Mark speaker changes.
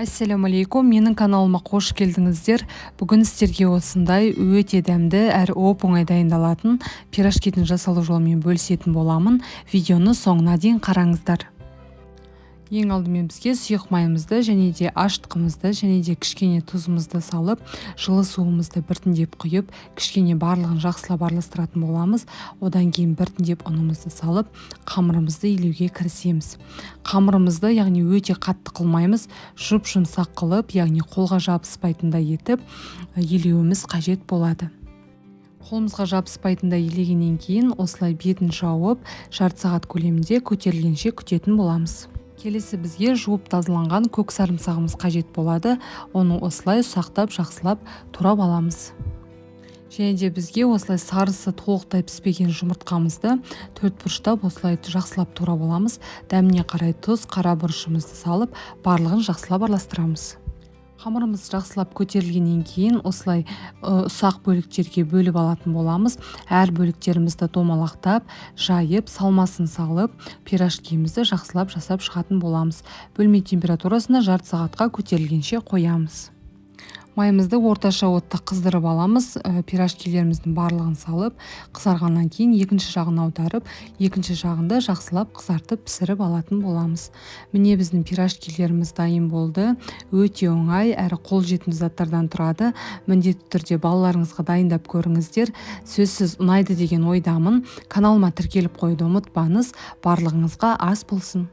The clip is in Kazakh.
Speaker 1: Ассаляму алейкум, менің каналыма қош келдіңіздер. Бүгін сіздерге осындай өте дәмді әрі оп-оңай дайындалатын пирожкидің жасалу жолымен бөлісетін боламын. Видеоны соңына дейін қараңыздар. Ең алдымен бізге сұйық майымызды және де ашытқымызды және де кішкене тұзымызды салып, жылы суымызды біртіндеп құйып, кішкене барлығын жақсылап араластыратын боламыз. Одан кейін біртіндеп ұнымызды салып, қамырымызды илеуге кірісеміз. Қамырымызды, яғни өте қатты қылмаймыз, жұп-жұмсақ қылып, яғни қолға жабыспайтындай етіп, илеуіміз қажет болады. Қолымызға жабыспайтындай илегеннен кейін осылай бетін жауып, жарты сағат көлемінде көтерілгенше күтетін боламыз. Келесі бізге жуып тазаланған көк сарымсағымыз қажет болады. Оны осылай ұсақтап, жақсылап турап аламыз. Және де бізге осылай сарысы толықтай піспеген жұмыртқамызды төрт бұрыштап осылай жақсылап турап аламыз. Дәміне қарай тұз, қара бұрышымызды салып, барлығын жақсылап араластырамыз. Қамырымыз жақсылап көтерілгеннен кейін осылай ұсақ бөліктерге бөліп алатын боламыз. Әр бөліктерімізді домалақтап, жайып, салмасын салып, пирожкимізді жақсылап жасап шығатын боламыз. Бөлме температурасына жарты сағатқа көтерілгенше қоямыз. Майымызды орташа отта қыздырып аламыз. Пирожкилеріміздің барлығын салып, қызарғаннан кейін екінші жағын аударып, екінші жағында жақсылап қызартып пісіріп алатын боламыз. Міне біздің пирожкилеріміз дайын болды. Өте оңай әрі қолжетімді заттардан тұрады. Міндетті түрде балаларыңызға дайындап көріңіздер. Сөзсіз ұнайды деген ойдамын. Каналыма тіркеліп қоюды ұмытпаңыз. Барлығыңызға ас болсын.